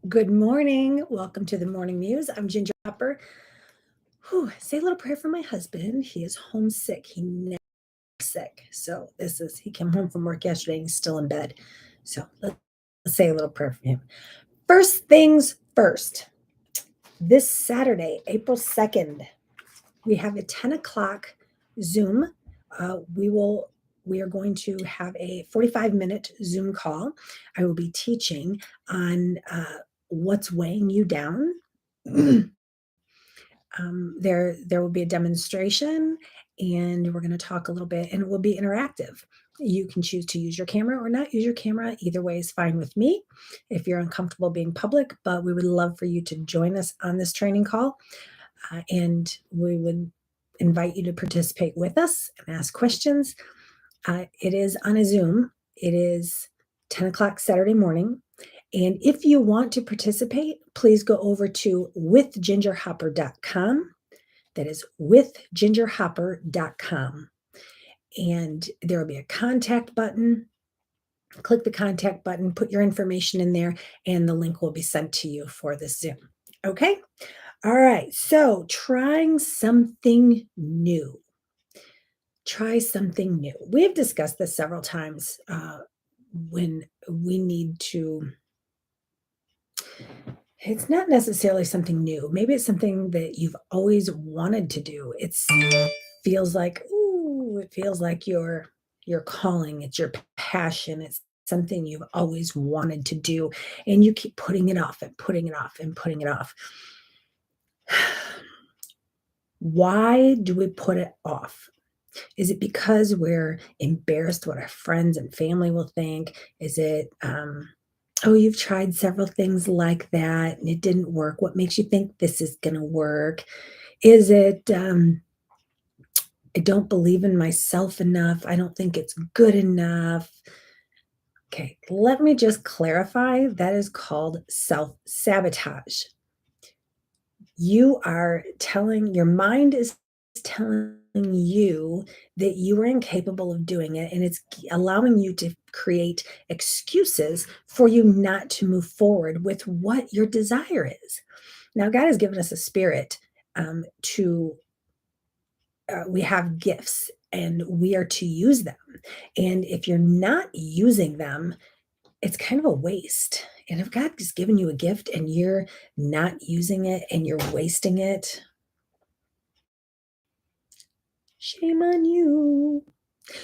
Good morning. Welcome to the Morning Muse. I'm Ginger Hopper. Say a little prayer for my husband. He is homesick. He never sick. So he came home from work yesterday and he's still in bed. So let's say a little prayer for him. First things first, this Saturday, April 2nd, we have a 10 o'clock Zoom. Uh, we will we are going to have a 45-minute Zoom call. I will be teaching on what's weighing you down. There will be a demonstration, and we're going to talk a little bit, and it will be interactive. You can choose to use your camera or not use your camera. Either way is fine with me if you're uncomfortable being public, but we would love for you to join us on this training call. And we would invite you to participate with us and ask questions. It is on a Zoom. It is 10 o'clock Saturday morning. And if you want to participate, please go over to withgingerhopper.com. That is withgingerhopper.com. And there will be a contact button. Click the contact button, put your information in there, and the link will be sent to you for this Zoom. Okay? All right. So, trying something new. Try something new. We've discussed this several times when we need to. It's not necessarily something new. Maybe it's something that you've always wanted to do. It feels like your calling, it's your passion, it's something you've always wanted to do, and you keep putting it off and putting it off and putting it off. Why do we put it off? Is it because we're embarrassed what our friends and family will think? Is it, oh, you've tried several things like that and it didn't work. What makes you think this is going to work? Is it, I don't believe in myself enough. I don't think it's good enough. Okay, let me just clarify. That is called self sabotage. Your mind is telling you that you are incapable of doing it, and it's allowing you to create excuses for you not to move forward with what your desire is. Now, God has given us a spirit to we have gifts and we are to use them. And if you're not using them, it's kind of a waste. And if God has given you a gift and you're not using it and you're wasting it, shame on you.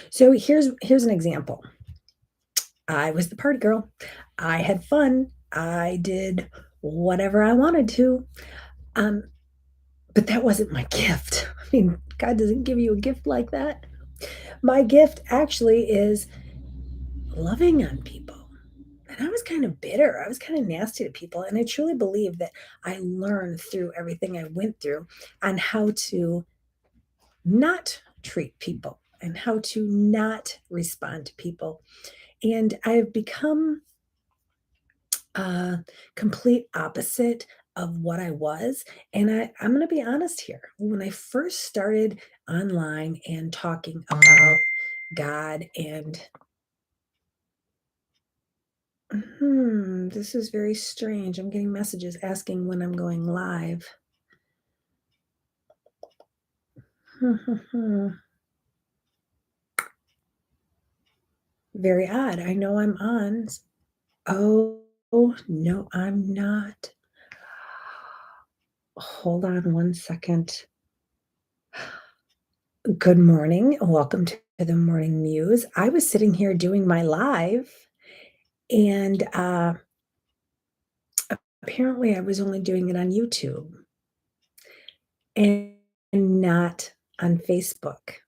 So here's an example. I was the party girl. I had fun. I did whatever I wanted to. Um, but that wasn't my gift. I mean, God doesn't give you a gift like that. My gift actually is loving on people. And I was kind of bitter. I was kind of nasty to people. And I truly believe that I learned through everything I went through on how to not treat people and how to not respond to people. And I've become a complete opposite of what I was. And I'm going to be honest here. When I first started online and talking about God and this is very strange. I'm getting messages asking when I'm going live. Very odd. I know I'm on. Oh, no, I'm not. Hold on one second. Good morning. Welcome to the Morning Muse. I was sitting here doing my live, and apparently I was only doing it on YouTube and not on Facebook.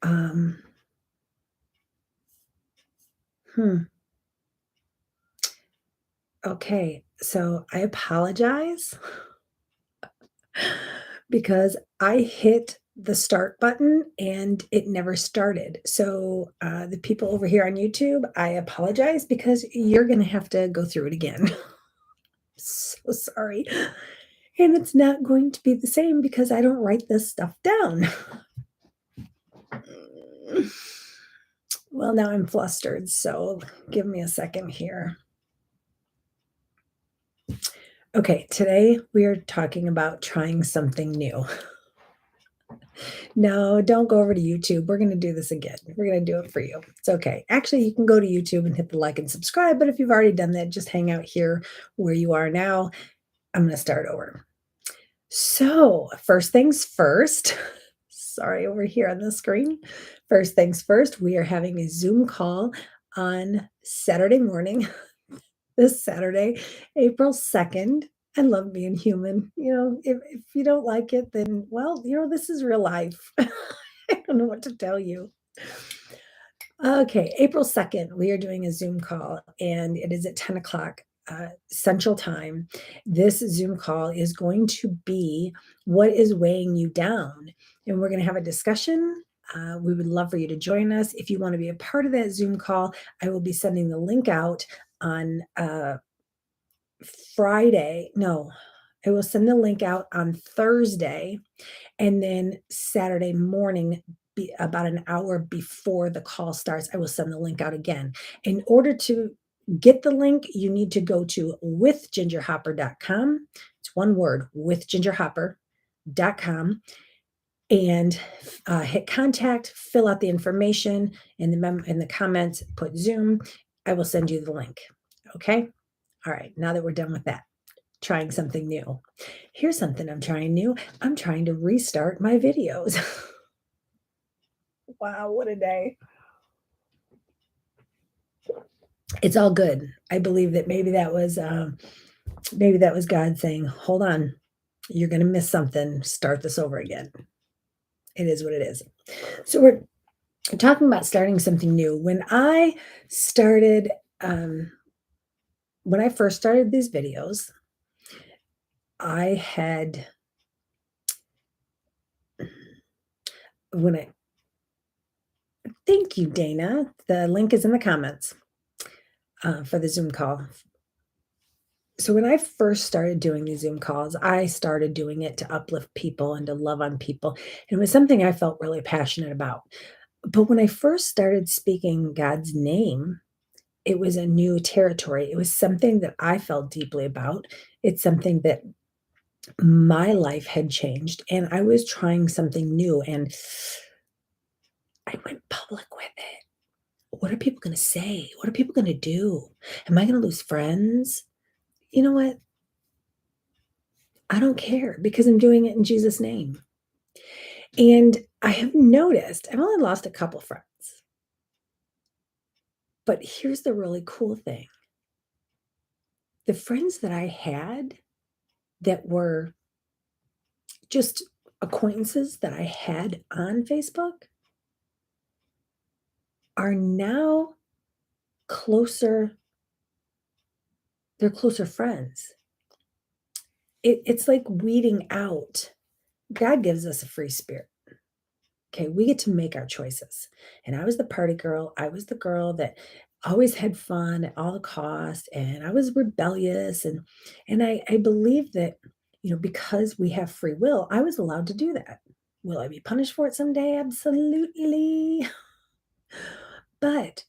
Um, hmm. Okay, so I apologize because I hit the start button and it never started. So, the people over here on YouTube, I apologize because you're gonna have to go through it again. So sorry. And it's not going to be the same because I don't write this stuff down. Well, now I'm flustered, so give me a second here. Okay, today we are talking about trying something new. No, don't go over to YouTube. We're gonna do this again. We're gonna do it for you. It's okay. Actually, you can go to YouTube and hit the like and subscribe, but if you've already done that, just hang out here where you are now. I'm gonna start over. So, first things first. Sorry, over here on the screen. First things first, we are having a Zoom call on Saturday morning, this Saturday, April 2nd. I love being human. If you don't like it, then, well, this is real life. I don't know what to tell you. Okay, April 2nd, we are doing a Zoom call, and it is at 10 o'clock Central Time. This Zoom call is going to be what is weighing you down, and we're going to have a discussion. We would love for you to join us. If you want to be a part of that Zoom call, I will be sending the link out on Friday. No, I will send the link out on Thursday, and then Saturday morning, about an hour before the call starts, I will send the link out again. In order to get the link, you need to go to withgingerhopper.com. It's one word, withgingerhopper.com, and hit contact, fill out the information in the comments, put Zoom. I will send you the link. Okay? All right, now that we're done with that, trying something new. Here's something I'm trying new. I'm trying to restart my videos. Wow, what a day. It's all good. I believe that maybe that was God saying, "Hold on, you're gonna miss something. Start this over again." It is what it is. So we're talking about starting something new. Um, when I first started these videos, I had when I thank you, Dana. The link is in the comments for the Zoom call. So when I first started doing these Zoom calls, I started doing it to uplift people and to love on people. And it was something I felt really passionate about. But when I first started speaking God's name, it was a new territory. It was something that I felt deeply about. It's something that my life had changed, and I was trying something new, and I went public with it. What are people going to say? What are people going to do? Am I going to lose friends? You know what? I don't care because I'm doing it in Jesus' name. And I have noticed I've only lost a couple friends. But here's the really cool thing. The friends that I had that were just acquaintances that I had on Facebook are now closer, they're closer friends. It's like weeding out. God gives us a free spirit. Okay, we get to make our choices. And I was the party girl. I was the girl that always had fun at all the costs, and I was rebellious, and I believe that, because we have free will, I was allowed to do that. Will I be punished for it someday? Absolutely. But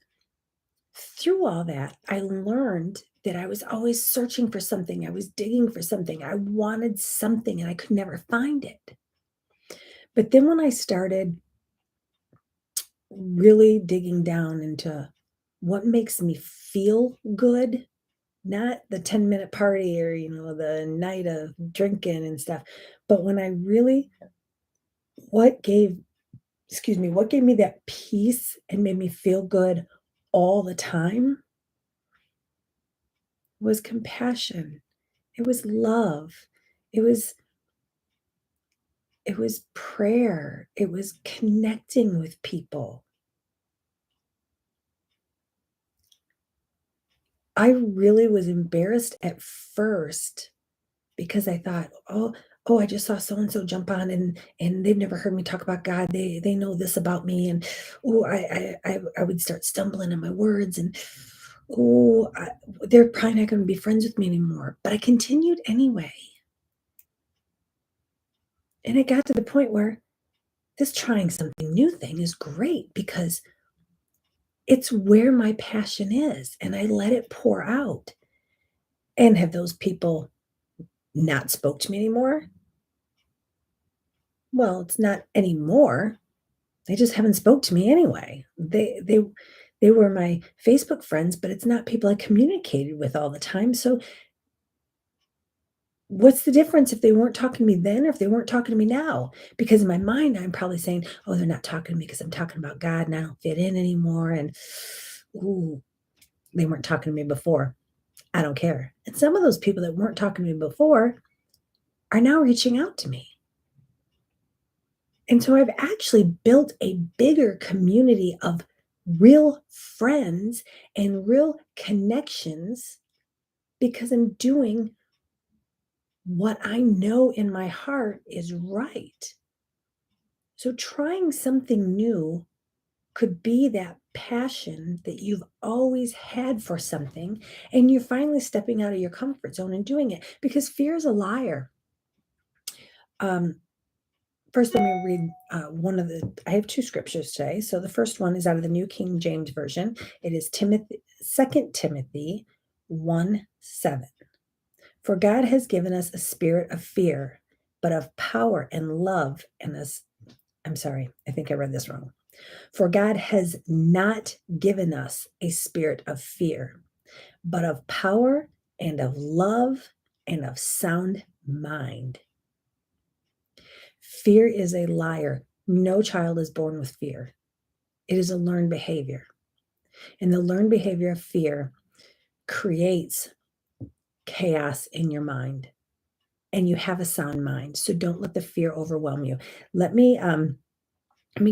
through all that, I learned that I was always searching for something. I was digging for something. I wanted something and I could never find it. But then when I started really digging down into what makes me feel good, not the 10-minute party or, the night of drinking and stuff, but when I really what gave what gave me that peace and made me feel good all the time was compassion. It was love. It was it was prayer. It was connecting with people. I really was embarrassed at first because I thought, "Oh, I just saw so and so jump on and they've never heard me talk about God. They know this about me." And oh, I would start stumbling on my words, and oh, they're probably not gonna be friends with me anymore. But I continued anyway. And it got to the point where this trying something new thing is great because It's where my passion is, and I let it pour out. And have those people not spoke to me anymore? Well, it's not anymore. They just haven't spoke to me anyway. They were my Facebook friends, but it's not people I communicated with all the time. So what's the difference if they weren't talking to me then or if they weren't talking to me now? Because in my mind, I'm probably saying, "Oh, they're not talking to me because I'm talking about God and I don't fit in anymore." And ooh, they weren't talking to me before. I don't care. And some of those people that weren't talking to me before are now reaching out to me. And so I've actually built a bigger community of real friends and real connections because I'm doing what I know in my heart is right. So trying something new could be that passion that you've always had for something, and you're finally stepping out of your comfort zone and doing it because fear is a liar. Um, First, let me read one of the. I have two scriptures today. So the first one is out of the New King James Version. It is Timothy, 2 Timothy 1:7. For God has given us a spirit of fear, but of power and love and us. I'm sorry, I think I read this wrong. For God has not given us a spirit of fear, but of power and of love and of sound mind. Fear is a liar. No child is born with fear. It is a learned behavior. And the learned behavior of fear creates chaos in your mind. And you have a sound mind. So don't let the fear overwhelm you. Let me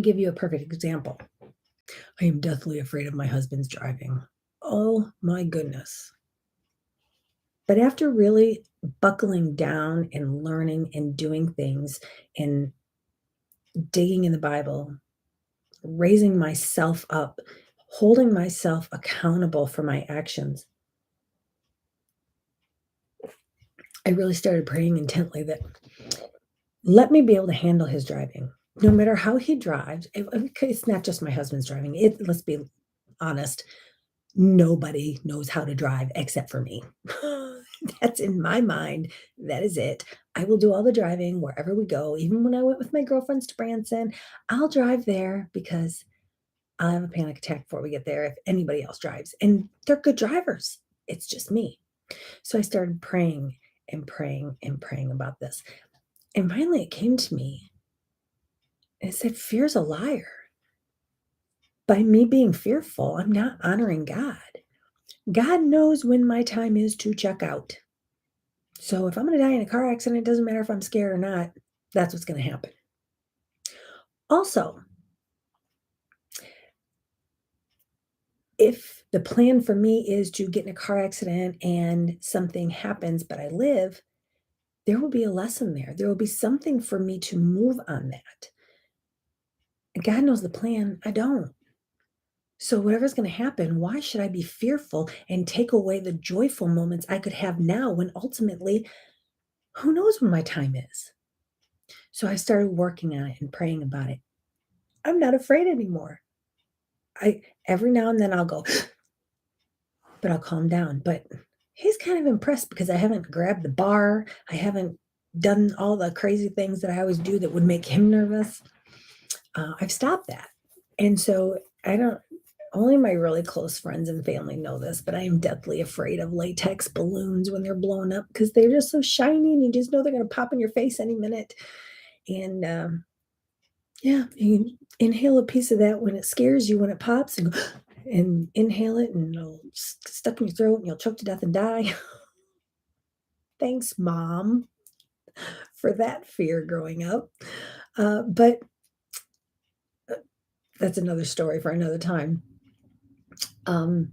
give you a perfect example. I am deathly afraid of my husband's driving. Oh my goodness. But after really buckling down and learning and doing things and digging in the Bible, raising myself up, holding myself accountable for my actions, I really started praying intently that let me be able to handle his driving. No matter how he drives, it's not just my husband's driving. Let's be honest, nobody knows how to drive except for me. That's in my mind. That is it. I will do all the driving wherever we go. Even when I went with my girlfriends to Branson, I'll drive there because I'll have a panic attack before we get there if anybody else drives. And they're good drivers. It's just me. So I started praying and praying and praying about this. And finally it came to me and it said, fear's a liar. By me being fearful, I'm not honoring God. God knows when my time is to check out. So if I'm going to die in a car accident, it doesn't matter if I'm scared or not. That's what's going to happen. Also, if the plan for me is to get in a car accident and something happens, but I live, there will be a lesson there. There will be something for me to move on that. And God knows the plan. I don't. So whatever's going to happen, why should I be fearful and take away the joyful moments I could have now when ultimately, who knows when my time is? So I started working on it and praying about it. I'm not afraid anymore. I every now and then I'll go, but I'll calm down. But he's kind of impressed because I haven't grabbed the bar. I haven't done all the crazy things that I always do that would make him nervous. I've stopped that. And so I don't, only my really close friends and family know this, but I am deathly afraid of latex balloons when they're blown up because they're just so shiny and you just know they're going to pop in your face any minute. And yeah, you inhale a piece of that when it scares you when it pops and go and inhale it and it'll stuck in your throat and you'll choke to death and die. Thanks, mom, for that fear growing up. But that's another story for another time. Um,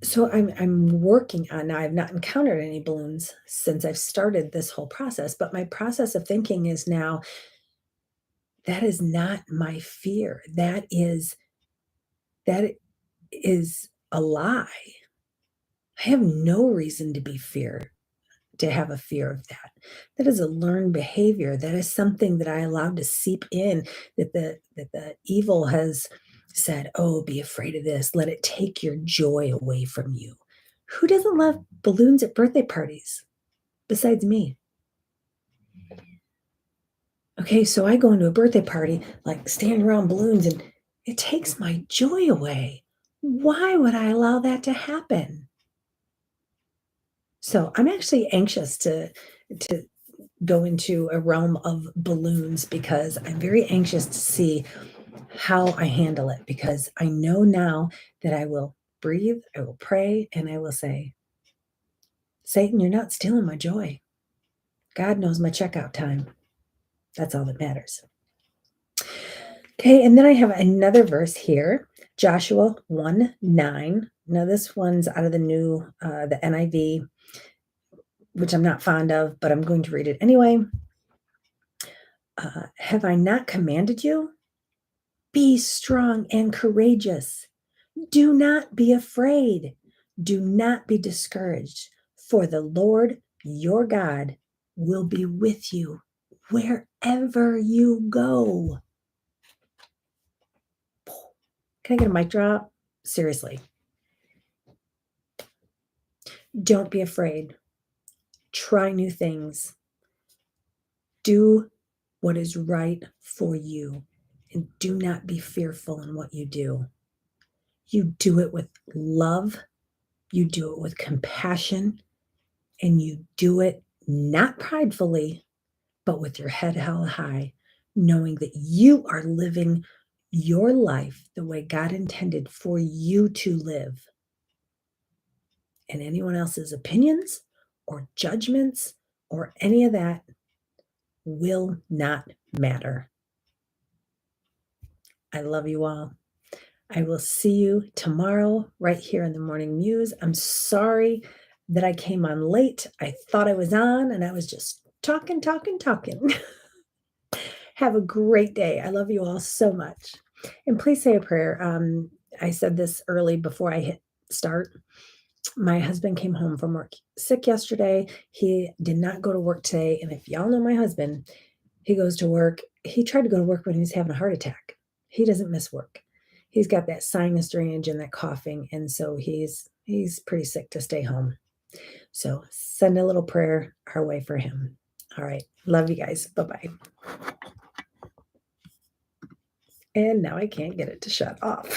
so I'm working on now. I've not encountered any balloons since I've started this whole process, but my process of thinking is now that is not my fear. That is a lie. I have no reason to be fear to have a fear of that. That is a learned behavior. That is something that I allowed to seep in, that the evil has said, "Oh, be afraid of this. Let it take your joy away from you." Who doesn't love balloons at birthday parties besides me? Okay, so I go into a birthday party, like standing around balloons, and it takes my joy away. Why would I allow that to happen? So I'm actually anxious to go into a realm of balloons because I'm very anxious to see how I handle it because I know now that I will breathe, I will pray, and I will say, Satan, you're not stealing my joy. God knows my checkout time. That's all that matters. Okay, and then I have another verse here, Joshua 1:9. Now, this one's out of the NIV, which I'm not fond of, but I'm going to read it anyway. Have I not commanded you? Be strong and courageous. Do not be afraid. Do not be discouraged, for the Lord your God will be with you wherever you go. Can I get a mic drop? Seriously, don't be afraid. Try new things. Do what is right for you, and do not be fearful in what you do. You do it with love, you do it with compassion, and you do it not pridefully, but with your head held high, knowing that you are living your life the way God intended for you to live. And anyone else's opinions or judgments or any of that will not matter. I love you all. I will see you tomorrow right here in the Morning Muse. I'm sorry that I came on late. I thought I was on and I was just talking, talking, talking. Have a great day. I love you all so much. And please say a prayer. I said this early before I hit start. My husband came home from work sick yesterday. He did not go to work today. And if y'all know my husband, he goes to work. He tried to go to work when he was having a heart attack. He doesn't miss work. He's got that sinus drainage and that coughing, and so he's pretty sick to stay home. So send a little prayer our way for him. All right. Love you guys. Bye-bye. And now I can't get it to shut off.